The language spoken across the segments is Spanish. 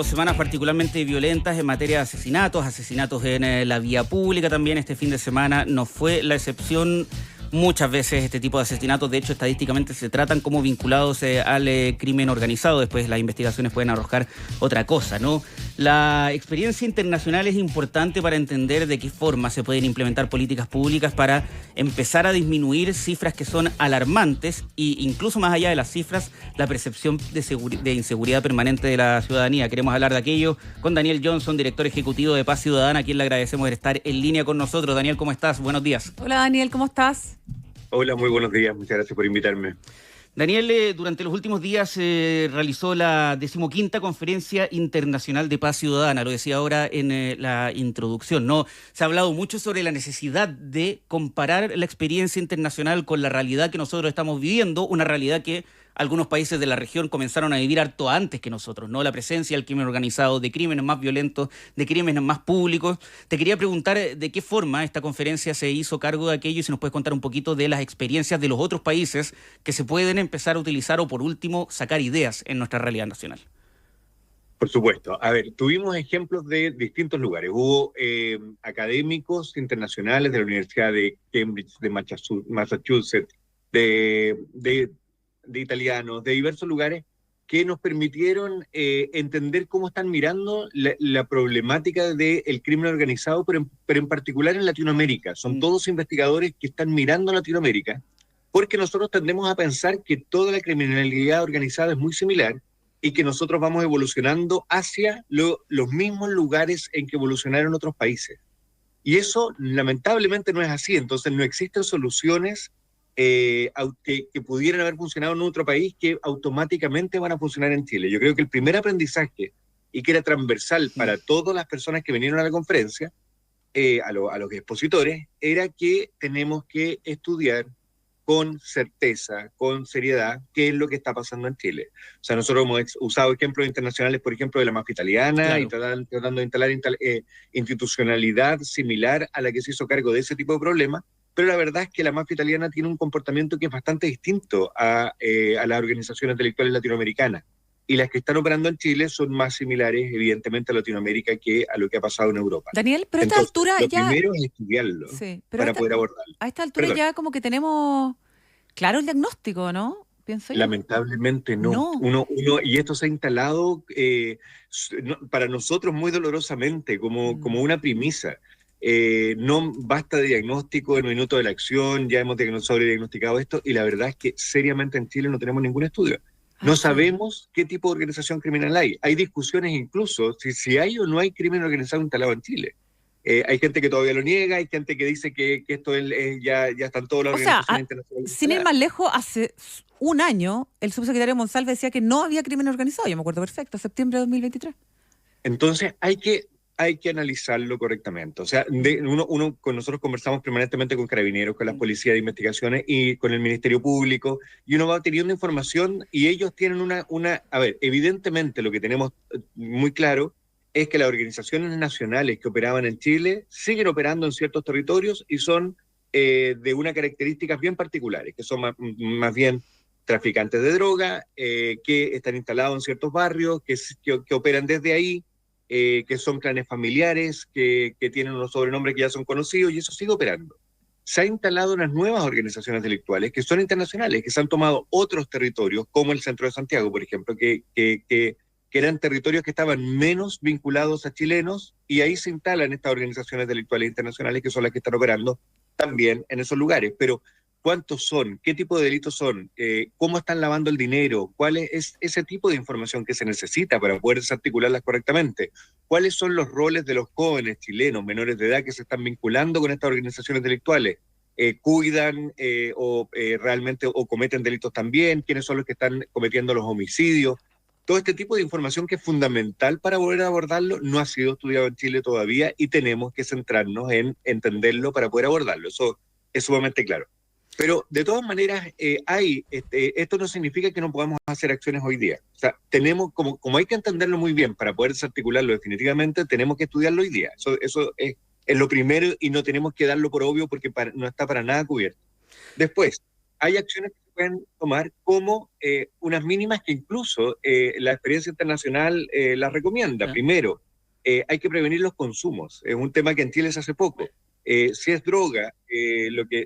Semanas particularmente violentas en materia de asesinatos en la vía pública también. Este fin de semana no fue la excepción. Muchas veces este tipo de asesinatos, de hecho, estadísticamente se tratan como vinculados al crimen organizado. Después las investigaciones pueden arrojar otra cosa, ¿no? La experiencia internacional es importante para entender de qué forma se pueden implementar políticas públicas para empezar a disminuir cifras que son alarmantes e incluso más allá de las cifras, la percepción de inseguridad permanente de la ciudadanía. Queremos hablar de aquello con Daniel Johnson, director ejecutivo de Paz Ciudadana, a quien le agradecemos estar en línea con nosotros. Daniel, ¿cómo estás? Buenos días. Hola Daniel, ¿cómo estás? Hola, muy buenos días. Muchas gracias por invitarme. Daniel, durante los últimos días realizó la 15ª Conferencia Internacional de Paz Ciudadana, lo decía ahora en la introducción, ¿no? Se ha hablado mucho sobre la necesidad de comparar la experiencia internacional con la realidad que nosotros estamos viviendo, una realidad que algunos países de la región comenzaron a vivir harto antes que nosotros, ¿no? La presencia del crimen organizado, de crímenes más violentos, de crímenes más públicos. Te quería preguntar de qué forma esta conferencia se hizo cargo de aquello y si nos puedes contar un poquito de las experiencias de los otros países que se pueden empezar a utilizar o, por último, sacar ideas en nuestra realidad nacional. Por supuesto. A ver, tuvimos ejemplos de distintos lugares. Hubo académicos internacionales de la Universidad de Cambridge, de Massachusetts, de italianos, de diversos lugares, que nos permitieron entender cómo están mirando la problemática del crimen organizado, pero en particular en Latinoamérica. Son todos investigadores que están mirando Latinoamérica, porque nosotros tendemos a pensar que toda la criminalidad organizada es muy similar y que nosotros vamos evolucionando hacia los mismos lugares en que evolucionaron otros países. Y eso lamentablemente no es así. Entonces no existen soluciones que pudieran haber funcionado en otro país que automáticamente van a funcionar en Chile. Yo creo que el primer aprendizaje, y que era transversal para todas las personas que vinieron a la conferencia, a los expositores, era que tenemos que estudiar con certeza, con seriedad, qué es lo que está pasando en Chile. O sea, nosotros hemos usado ejemplos internacionales, por ejemplo, de la mafia italiana, claro, y tratando de instalar institucionalidad similar a la que se hizo cargo de ese tipo de problemas, pero la verdad es que la mafia italiana tiene un comportamiento que es bastante distinto a las organizaciones delictuales latinoamericanas. Y las que están operando en Chile son más similares, evidentemente, a Latinoamérica que a lo que ha pasado en Europa. Daniel, pero a esta Entonces, altura lo ya... primero es estudiarlo, sí, para poder abordarlo. A esta altura ya como que tenemos claro el diagnóstico, ¿no? Pienso yo. Lamentablemente no. Uno, y esto se ha instalado para nosotros muy dolorosamente, como una premisa. No basta de diagnóstico en el minuto de la acción, ya hemos sobrediagnosticado esto, y la verdad es que seriamente en Chile no tenemos ningún estudio. No sabemos qué tipo de organización criminal hay. Hay discusiones incluso si hay o no hay crimen organizado instalado en Chile. Hay gente que todavía lo niega, hay gente que dice que esto ya están todas las organizaciones internacionales. Sin ir más lejos, hace un año el subsecretario Monsalve decía que no había crimen organizado. Yo me acuerdo perfecto, septiembre de 2023. Entonces hay que analizarlo correctamente. O sea, nosotros conversamos permanentemente con carabineros, con la policía de investigaciones y con el Ministerio Público, y uno va teniendo información y ellos tienen a ver, evidentemente lo que tenemos muy claro es que las organizaciones nacionales que operaban en Chile siguen operando en ciertos territorios y son de unas características bien particulares, que son más bien traficantes de droga, que están instalados en ciertos barrios, que operan desde ahí, que son clanes familiares, que tienen unos sobrenombres que ya son conocidos, y eso sigue operando. Se han instalado unas nuevas organizaciones delictuales que son internacionales, que se han tomado otros territorios, como el centro de Santiago, por ejemplo, que eran territorios que estaban menos vinculados a chilenos, y ahí se instalan estas organizaciones delictuales internacionales que son las que están operando también en esos lugares. Pero ¿cuántos son? ¿Qué tipo de delitos son? ¿Cómo están lavando el dinero? ¿Cuál es ese tipo de información que se necesita para poder desarticularlas correctamente? ¿Cuáles son los roles de los jóvenes chilenos menores de edad que se están vinculando con estas organizaciones delictuales? ¿Cuidan realmente o cometen delitos también? ¿Quiénes son los que están cometiendo los homicidios? Todo este tipo de información que es fundamental para poder abordarlo no ha sido estudiado en Chile todavía, y tenemos que centrarnos en entenderlo para poder abordarlo. Eso es sumamente claro. Pero de todas maneras, esto no significa que no podamos hacer acciones hoy día. O sea, tenemos, como hay que entenderlo muy bien para poder desarticularlo definitivamente, tenemos que estudiarlo hoy día. Eso es lo primero, y no tenemos que darlo por obvio porque no está para nada cubierto. Después, hay acciones que se pueden tomar como unas mínimas que incluso la experiencia internacional las recomienda. Primero, hay que prevenir los consumos. Es un tema que en Chile se hace poco. Si es droga lo que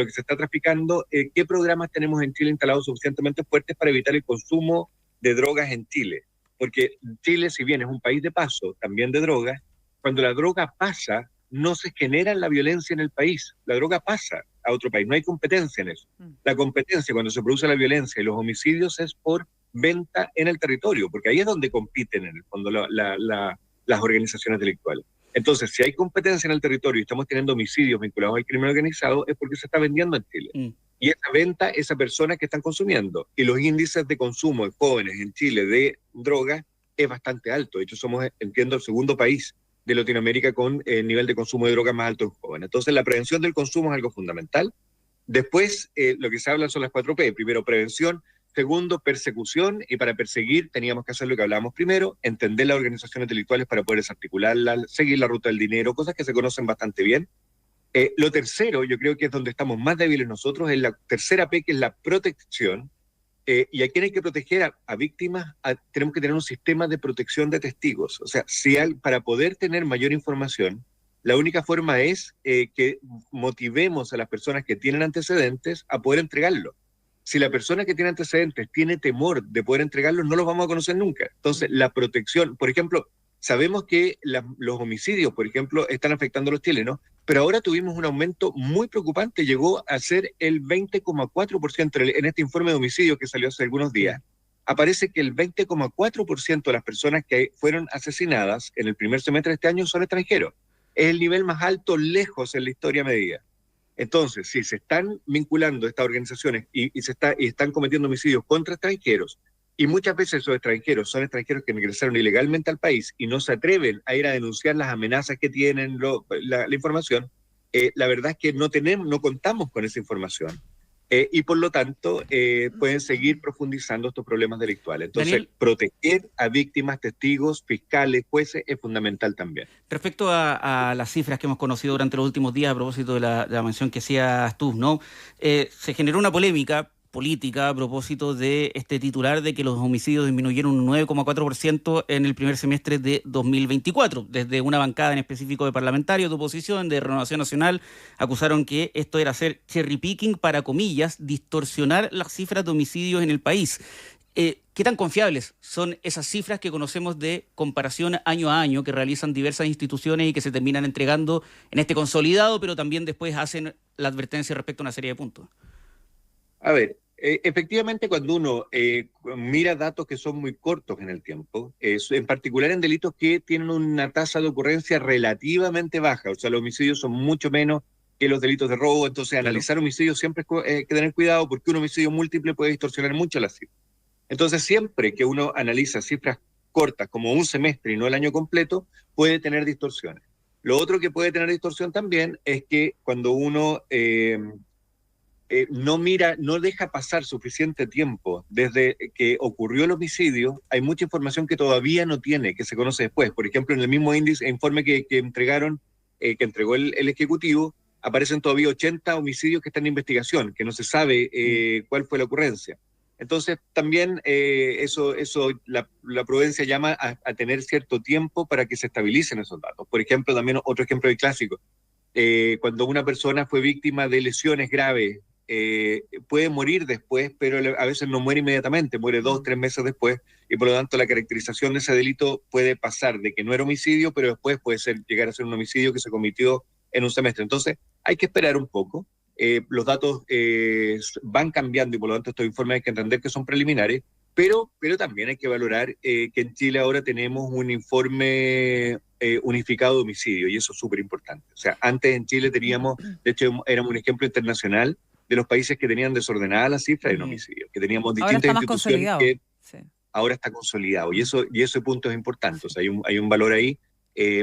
se está traficando, ¿qué programas tenemos en Chile instalados suficientemente fuertes para evitar el consumo de drogas en Chile? Porque Chile, si bien es un país de paso también de drogas, cuando la droga pasa, no se genera la violencia en el país. La droga pasa a otro país, no hay competencia en eso. La competencia cuando se produce la violencia y los homicidios es por venta en el territorio, porque ahí es donde compiten en el fondo las organizaciones delictuales. Entonces, si hay competencia en el territorio y estamos teniendo homicidios vinculados al crimen organizado, es porque se está vendiendo en Chile. Y esa venta, esa persona que están consumiendo. Y los índices de consumo de jóvenes en Chile de drogas es bastante alto. De hecho, somos, entiendo, el segundo país de Latinoamérica con el nivel de consumo de drogas más alto en jóvenes. Entonces, la prevención del consumo es algo fundamental. Después, lo que se habla son las 4P. Primero, prevención. Segundo, persecución, y para perseguir teníamos que hacer lo que hablábamos primero, entender las organizaciones delictuales para poder desarticularlas, seguir la ruta del dinero, cosas que se conocen bastante bien. Lo tercero, yo creo que es donde estamos más débiles nosotros, es la tercera P, que es la protección. Y a quien hay que proteger a víctimas, tenemos que tener un sistema de protección de testigos. O sea, para poder tener mayor información, la única forma es que motivemos a las personas que tienen antecedentes a poder entregarlo. Si la persona que tiene antecedentes tiene temor de poder entregarlos, no los vamos a conocer nunca. Entonces, la protección, por ejemplo, sabemos que los homicidios, por ejemplo, están afectando a los chilenos, pero ahora tuvimos un aumento muy preocupante, llegó a ser el 20,4% en este informe de homicidios que salió hace algunos días. Aparece que el 20,4% de las personas que fueron asesinadas en el primer semestre de este año son extranjeros. Es el nivel más alto lejos en la historia medida. Entonces, si se están vinculando estas organizaciones y están cometiendo homicidios contra extranjeros, y muchas veces esos extranjeros son extranjeros que ingresaron ilegalmente al país y no se atreven a ir a denunciar las amenazas que tienen, la información, la verdad es que no contamos con esa información. Y por lo tanto pueden seguir profundizando estos problemas delictuales. Entonces, Daniel, proteger a víctimas, testigos, fiscales, jueces es fundamental también. Respecto a las cifras que hemos conocido durante los últimos días, a propósito de la mención que hacías tú, ¿no? Se generó una polémica política a propósito de este titular de que los homicidios disminuyeron un 9,4% en el primer semestre de 2024. Desde una bancada en específico de parlamentarios de oposición, de Renovación Nacional, acusaron que esto era hacer cherry picking, para comillas, distorsionar las cifras de homicidios en el país. ¿Qué tan confiables son esas cifras que conocemos de comparación año a año que realizan diversas instituciones y que se terminan entregando en este consolidado, pero también después hacen la advertencia respecto a una serie de puntos? A ver, efectivamente, cuando uno mira datos que son muy cortos en el tiempo, en particular en delitos que tienen una tasa de ocurrencia relativamente baja, o sea, los homicidios son mucho menos que los delitos de robo, entonces analizar homicidios siempre hay que tener cuidado porque un homicidio múltiple puede distorsionar mucho las cifras. Entonces, siempre que uno analiza cifras cortas como un semestre y no el año completo, puede tener distorsiones. Lo otro que puede tener distorsión también es que cuando uno no deja pasar suficiente tiempo desde que ocurrió el homicidio, hay mucha información que todavía no tiene, que se conoce después. Por ejemplo, en el mismo informe que entregó el Ejecutivo, aparecen todavía 80 homicidios que están en investigación, que no se sabe cuál fue la ocurrencia. Entonces, también la prudencia llama a tener cierto tiempo para que se estabilicen esos datos. Por ejemplo, también otro ejemplo de clásico, cuando una persona fue víctima de lesiones graves, puede morir después, pero a veces no muere inmediatamente, muere 2 o 3 meses después, y por lo tanto la caracterización de ese delito puede pasar de que no era homicidio, pero después puede llegar a ser un homicidio que se cometió en un semestre. Entonces, hay que esperar un poco. Los datos van cambiando y por lo tanto estos informes hay que entender que son preliminares, pero también hay que valorar que en Chile ahora tenemos un informe unificado de homicidio y eso es súper importante. O sea, antes en Chile teníamos, de hecho éramos un ejemplo internacional de los países que tenían desordenadas las cifras en homicidio, que teníamos distintas instituciones que ahora está consolidado y ese punto es importante. O sea, hay un valor ahí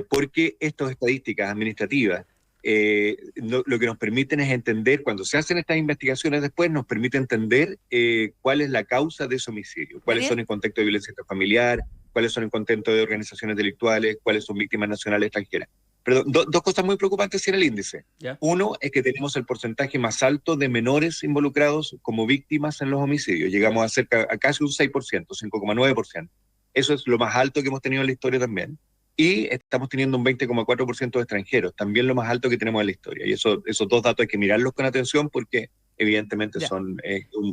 porque estas estadísticas administrativas lo que nos permiten es entender, cuando se hacen estas investigaciones después, nos permite entender cuál es la causa de ese homicidio, cuáles son el contexto de violencia intrafamiliar, cuáles son el contexto de organizaciones delictuales, cuáles son víctimas nacionales extranjeras. Perdón, dos cosas muy preocupantes en el índice. ¿Ya? Uno es que tenemos el porcentaje más alto de menores involucrados como víctimas en los homicidios. Llegamos a casi un 6%, 5,9%. Eso es lo más alto que hemos tenido en la historia también. Y estamos teniendo un 20,4% de extranjeros, también lo más alto que tenemos en la historia. Y esos dos datos hay que mirarlos con atención porque evidentemente son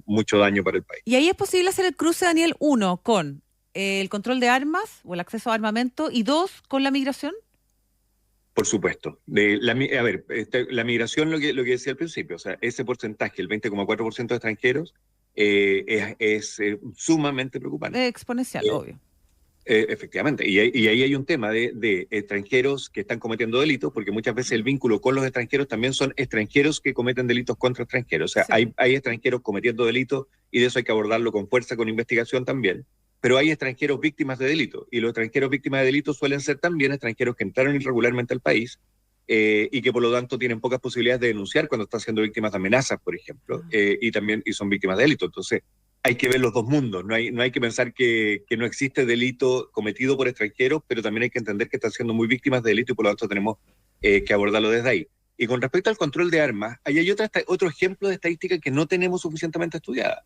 mucho daño para el país. Y ahí es posible hacer el cruce, Daniel, 1, con el control de armas o el acceso a armamento, y 2, con la migración. Por supuesto. La migración, lo que decía al principio, o sea, ese porcentaje, el 20,4% de extranjeros, es sumamente preocupante. Exponencial, obvio. Efectivamente, y ahí hay un tema de extranjeros que están cometiendo delitos, porque muchas veces el vínculo con los extranjeros también son extranjeros que cometen delitos contra extranjeros. O sea, Sí. hay extranjeros cometiendo delitos y de eso hay que abordarlo con fuerza, con investigación también. Pero hay extranjeros víctimas de delitos, y los extranjeros víctimas de delitos suelen ser también extranjeros que entraron irregularmente al país y que por lo tanto tienen pocas posibilidades de denunciar cuando están siendo víctimas de amenazas, por ejemplo, y son víctimas de delitos. Entonces, hay que ver los dos mundos, no hay que pensar que no existe delito cometido por extranjeros, pero también hay que entender que están siendo muy víctimas de delito y por lo tanto tenemos que abordarlo desde ahí. Y con respecto al control de armas, ahí hay otro ejemplo de estadística que no tenemos suficientemente estudiada.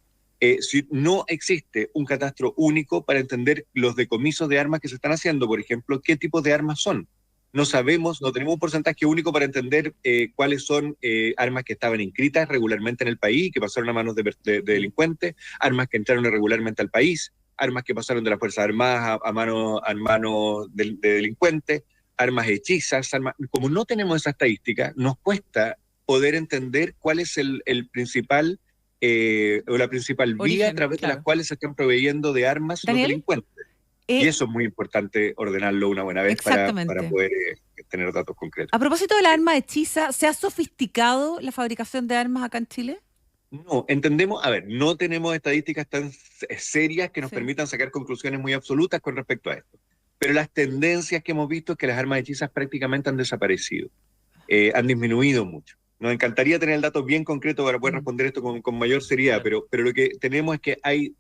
Si no existe un catastro único para entender los decomisos de armas que se están haciendo, por ejemplo, qué tipos de armas son. No sabemos, no tenemos un porcentaje único para entender cuáles son armas que estaban inscritas regularmente en el país, que pasaron a manos de delincuentes, armas que entraron irregularmente al país, armas que pasaron de las Fuerzas Armadas a manos de delincuentes, armas hechizas. Como no tenemos esa estadística, nos cuesta poder entender cuál es el principal o la principal vía a través de las cuales se están proveyendo de armas los delincuentes. Y eso es muy importante ordenarlo una buena vez para poder tener datos concretos. A propósito de la arma hechiza, ¿se ha sofisticado la fabricación de armas acá en Chile? No, entendemos, no tenemos estadísticas tan serias que nos permitan sacar conclusiones muy absolutas con respecto a esto. Pero las tendencias que hemos visto es que las armas hechizas prácticamente han desaparecido, han disminuido mucho. Nos encantaría tener el dato bien concreto para poder responder esto con mayor seriedad, pero lo que tenemos es que hay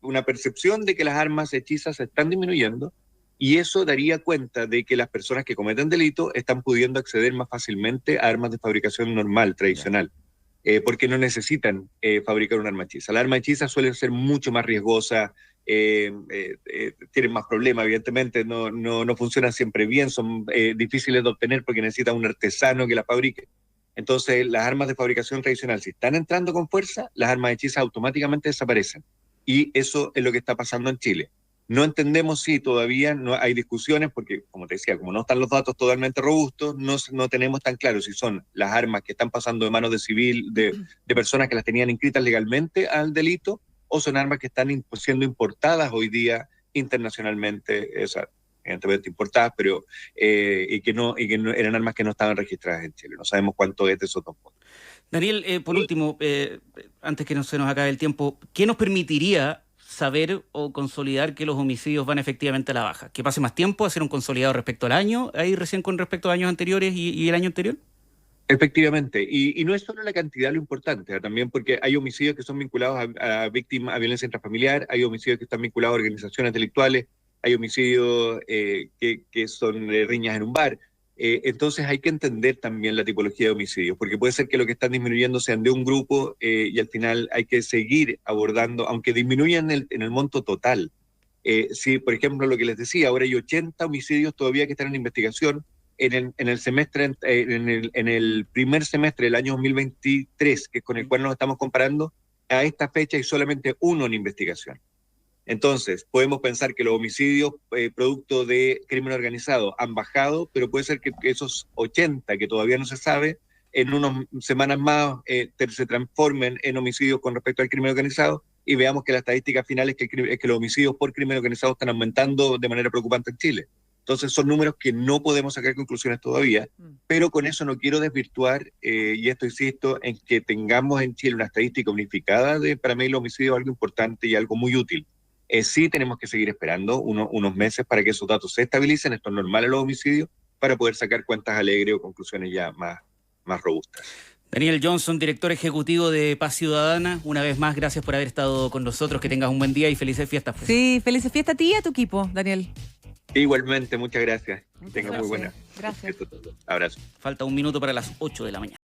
una percepción de que las armas hechizas se están disminuyendo, y eso daría cuenta de que las personas que cometen delitos están pudiendo acceder más fácilmente a armas de fabricación normal, tradicional, porque no necesitan fabricar un arma hechiza. La arma hechiza suele ser mucho más riesgosa, tienen más problemas, evidentemente, no funcionan siempre bien, son difíciles de obtener porque necesitan un artesano que la fabrique. Entonces, las armas de fabricación tradicional, si están entrando con fuerza, las armas hechizas automáticamente desaparecen. Y eso es lo que está pasando en Chile. No entendemos si todavía no hay discusiones, porque, como te decía, como no están los datos totalmente robustos, no tenemos tan claro si son las armas que están pasando de manos de personas que las tenían inscritas legalmente al delito, o son armas que están siendo importadas hoy día internacionalmente, evidentemente importadas, pero y que no eran armas que no estaban registradas en Chile. No sabemos cuánto es de esos dos puntos. Daniel, por último, antes que se nos acabe el tiempo, ¿qué nos permitiría saber o consolidar que los homicidios van efectivamente a la baja? ¿Que pase más tiempo, hacer un consolidado respecto al año, ahí recién con respecto a años anteriores y el año anterior? Efectivamente, y no es solo la cantidad lo importante, también porque hay homicidios que son vinculados a víctimas, a violencia intrafamiliar, hay homicidios que están vinculados a organizaciones delictuales, hay homicidios que son riñas en un bar. Entonces hay que entender también la tipología de homicidios, porque puede ser que lo que están disminuyendo sean de un grupo y al final hay que seguir abordando, aunque disminuyan en el monto total. Si, por ejemplo, lo que les decía, ahora hay 80 homicidios todavía que están en investigación. En el primer semestre del año 2023, que es con el cual nos estamos comparando, a esta fecha hay solamente uno en investigación. Entonces, podemos pensar que los homicidios producto de crimen organizado han bajado, pero puede ser que esos 80 que todavía no se sabe, en unas semanas más se transformen en homicidios con respecto al crimen organizado, y veamos que la estadística final es que los homicidios por crimen organizado están aumentando de manera preocupante en Chile. Entonces son números que no podemos sacar conclusiones todavía, pero con eso no quiero desvirtuar, y esto insisto, en que tengamos en Chile una estadística unificada para mí el homicidio es algo importante y algo muy útil. Sí tenemos que seguir esperando unos meses para que esos datos se estabilicen, esto es normal en los homicidios, para poder sacar cuentas alegres o conclusiones ya más robustas. Daniel Johnson, director ejecutivo de Paz Ciudadana, una vez más, gracias por haber estado con nosotros, que tengas un buen día y felices fiestas. Pues. Sí, felices fiestas a ti y a tu equipo, Daniel. Igualmente, muchas gracias. Muchas Tenga muy buena. gracias. Abrazo. Falta un minuto para las 8 de la mañana.